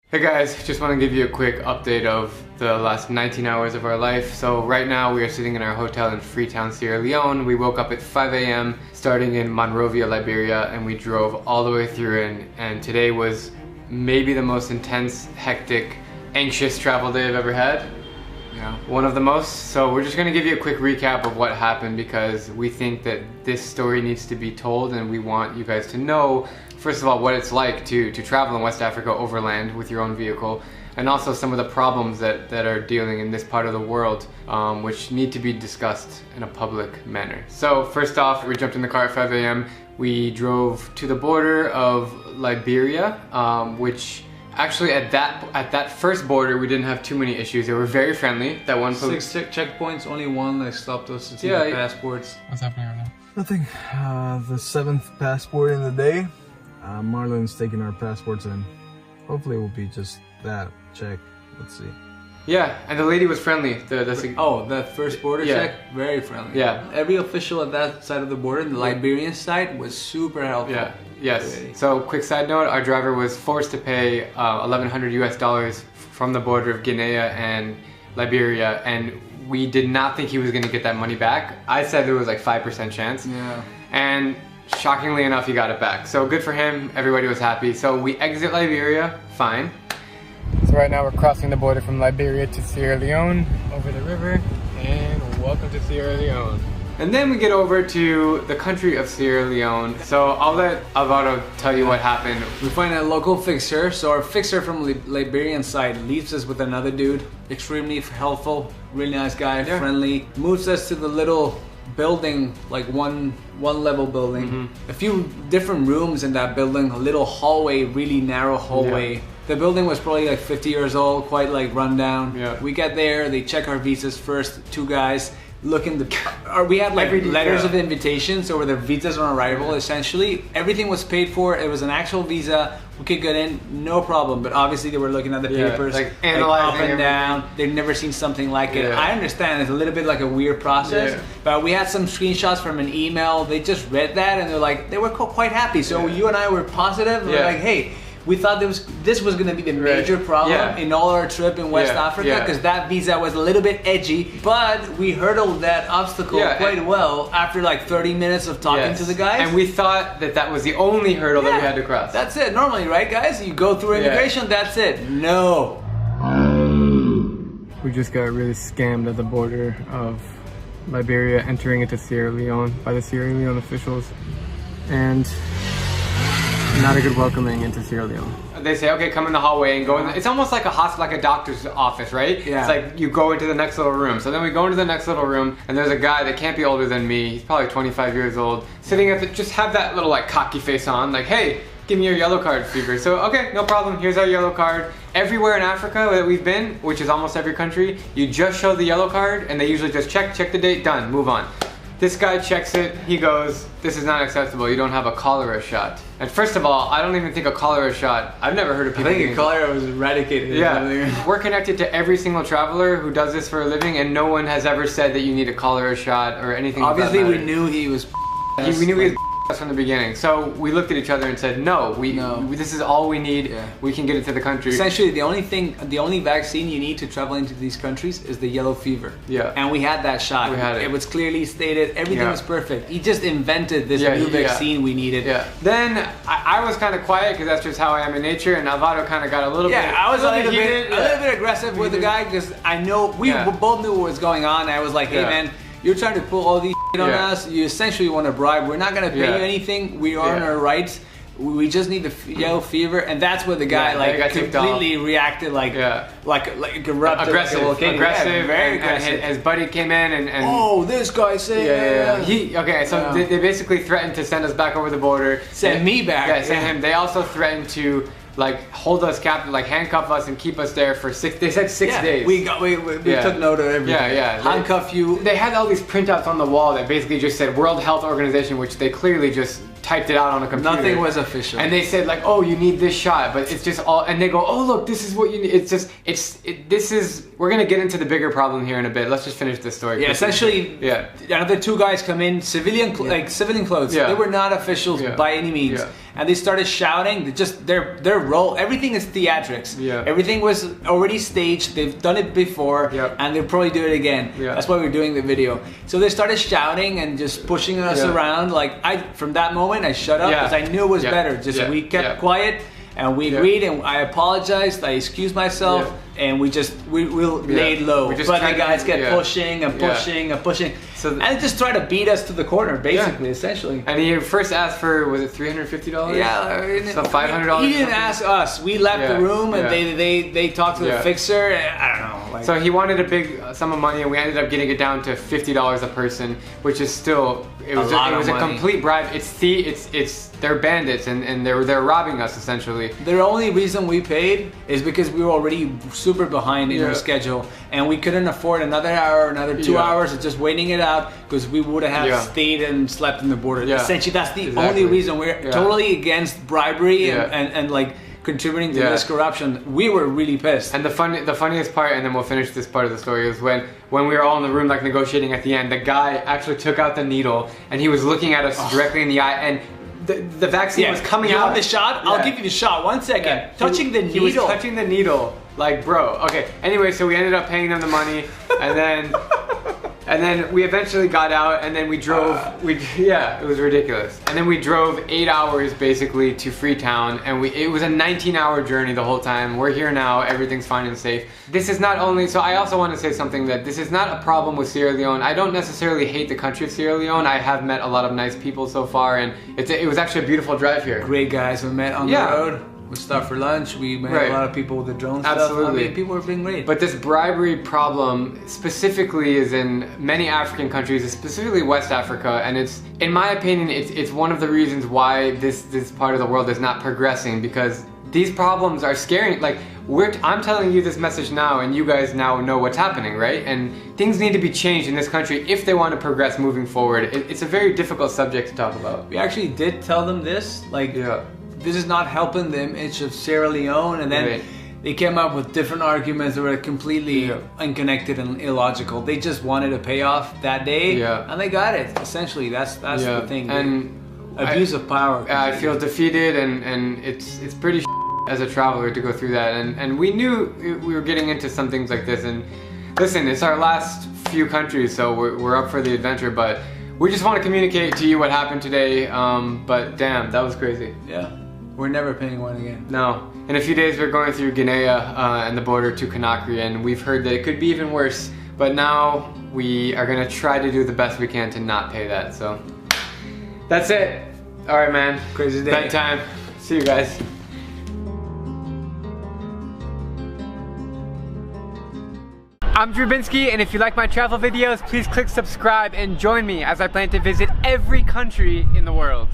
Hey guys, just want to give you a quick update of the last 19 hours of our life. So right now we are sitting in our hotel in Freetown, Sierra Leone. We woke up at 5 a.m. starting in Monrovia, Liberia, and we drove all the way through and today was maybe the most intense, hectic, anxious travel day I've ever had. Yeah. One of the most. So we're just going to give you a quick recap of what happened because we think that this story needs to be told and we want you guys to know, first of all, what it's like to travel in West Africa overland with your own vehicle, and also some of the problems that are dealing in this part of the world, which need to be discussed in a public manner. So first off, we jumped in the car at 5 a.m. We drove to the border of Liberia, which actually at that first border we didn't have too many issues. They were very friendly. That one 6 checkpoints, only one that stopped us to see the passports. What's happening right now? Nothing. The 7th passport in the day. Marlon's taking our passports in. Hopefully it will be just that check. Let's see. Yeah, and the lady was friendly. That first border check, very friendly. Yeah. Every official at that side of the border, the Liberian side, was super helpful. Yeah. Yes. So quick side note, our driver was forced to pay $1,100 US from the border of Guinea and Liberia, and we did not think he was going to get that money back. I said there was like 5% chance. Yeah. And shockingly enough, he got it back. So good for him, everybody was happy. So we exit Liberia, fine. So right now we're crossing the border from Liberia to Sierra Leone, over the river, and welcome to Sierra Leone. And then we get over to the country of Sierra Leone. So I'll let Alvaro tell you what happened. We find a local fixer. So our fixer from Liberian side leaves us with another dude. Extremely helpful, really nice guy, friendly. Moves us to the little building, like one level building. A few different rooms in that building, a little hallway, really narrow hallway. Yeah. The building was probably like 50 years old, quite like run down. Yeah. We get there, they check our visas first, two guys. We had like letters of invitation, so were the visas on arrival essentially. Everything was paid for, it was an actual visa, we could get in, no problem. But obviously they were looking at the papers, like analyzing up and down. They've never seen something like it. I understand it's a little bit like a weird process, but we had some screenshots from an email. They just read that and they're like, they were quite happy. So you and I were positive. We're like, hey, we thought this was going to be the major problem in all our trip in West Africa, because that visa was a little bit edgy, but we hurdled that obstacle quite well after like 30 minutes of talking to the guys. And we thought that was the only hurdle that we had to cross. That's it. Normally, right guys? You go through immigration, that's it. No. We just got really scammed at the border of Liberia entering into Sierra Leone by the Sierra Leone officials. And not a good welcoming into Sierra Leone. They say, okay, come in the hallway and go in. It's almost like a hospital, like a doctor's office, right? Yeah. It's like you go into the next little room. So then we go into the next little room, and there's a guy that can't be older than me. He's probably 25 years old, sitting at the, just have that little like cocky face on, like, hey, give me your yellow card, Fever. So, okay, no problem, here's our yellow card. Everywhere in Africa that we've been, which is almost every country, you just show the yellow card, and they usually just check the date, done, move on. This guy checks it, he goes, this is not acceptable, you don't have a cholera shot. And first of all, I don't even think a cholera shot, I've never heard of people I think cholera was eradicated. Yeah, we're connected to every single traveler who does this for a living, and no one has ever said that you need a cholera shot or anything. Obviously we knew he was we knew he was from the beginning. So we looked at each other and said, no, this is all we need. We can get it to the country. Essentially, the only vaccine you need to travel into these countries is the yellow fever. Yeah. And we had that shot. We had it. It was clearly stated. Everything was perfect. He just invented this new vaccine we needed. Yeah. Then I was kind of quiet because that's just how I am in nature, and Alvaro kind of got a little bit. Yeah, I was a little bit aggressive with the guy because I know we both knew what was going on. I was like, hey man, you're trying to pull all these shit on us. You essentially want to bribe. We're not going to pay you anything. We are on our rights. We just need the yellow fever, and that's where the guy like completely reacted like erupted, aggressive, very aggressive. And his buddy came in and oh, this guy said they basically threatened to send us back over the border. Send me back. Yeah, send him. They also threatened to like hold us captive, like handcuff us and keep us there for 6 days. They said 6 days. We took note of everything. Handcuff you. They had all these printouts on the wall that basically just said World Health Organization, which they clearly just typed it out on a computer. Nothing was official. And they said like, oh, you need this shot, but it's just all, and they go, oh look, this is what you need. It's just, this is, we're gonna get into the bigger problem here in a bit. Let's just finish this story. Yeah, essentially, yeah. Another two guys come in, civilian clothes. Yeah. They were not officials by any means. Yeah. And they started shouting, just their role, everything is theatrics. Yeah. Everything was already staged, they've done it before, and they'll probably do it again. Yeah. That's why we're doing the video. So they started shouting and just pushing us around. Like, from that moment, I shut up because I knew it was better. Just we kept quiet. And we agreed, and I apologized, I excused myself, and we laid low. But the guys kept pushing and pushing and pushing. So and they just tried to beat us to the corner, basically, essentially. And he first asked for, was it $350? Yeah. So $500? He didn't ask us. We left the room, and they talked to the fixer, and I don't know. Like, so he wanted a big sum of money, and we ended up getting it down to $50 a person, which is still, it was a complete bribe. They're bandits, and they're robbing us, essentially. The only reason we paid is because we were already super behind in our schedule, and we couldn't afford another hour, another 2 hours of just waiting it out, because we would have stayed and slept in the border. Essentially, that's the only reason. We're totally against bribery and like contributing to this corruption. We were really pissed. And the funniest part, and then we'll finish this part of the story, is when we were all in the room like negotiating at the end, the guy actually took out the needle, and he was looking at us directly in the eye, and the vaccine was coming out. You want the shot? I'll give you the shot. 1 second. Touching the needle. He was touching the needle. Like, bro. Okay. Anyway, so we ended up paying them the money, and then we eventually got out, and then we drove. It was ridiculous. And then we drove 8 hours basically to Freetown, and it was a 19-hour journey the whole time. We're here now. Everything's fine and safe. This is not only. So I also want to say something, that this is not a problem with Sierra Leone. I don't necessarily hate the country of Sierra Leone. I have met a lot of nice people so far, and it was actually a beautiful drive here. Great guys we met on the road. We stopped for lunch, we met a lot of people with the drone stuff. Absolutely. I mean, people were being great. But this bribery problem specifically is in many African countries, specifically West Africa, and it's, in my opinion, it's one of the reasons why this part of the world is not progressing, because these problems are scary. Like, I'm telling you this message now, and you guys now know what's happening, right? And things need to be changed in this country if they want to progress moving forward. It's a very difficult subject to talk about. We actually did tell them this, like, this is not helping the image of Sierra Leone, and then they came up with different arguments that were completely unconnected and illogical. They just wanted a payoff that day, and they got it. Essentially, that's the thing. And abuse of power. I feel defeated, and it's pretty as a traveler to go through that. And we knew we were getting into some things like this. And listen, it's our last few countries, so we're up for the adventure. But we just want to communicate to you what happened today. But damn, that was crazy. Yeah. We're never paying one again. No. In a few days, we're going through Guinea and the border to Conakry, and we've heard that it could be even worse. But now we are going to try to do the best we can to not pay that. So that's it. All right, man. Crazy day. Bedtime. See you guys. I'm Drubinski, and if you like my travel videos, please click subscribe and join me as I plan to visit every country in the world.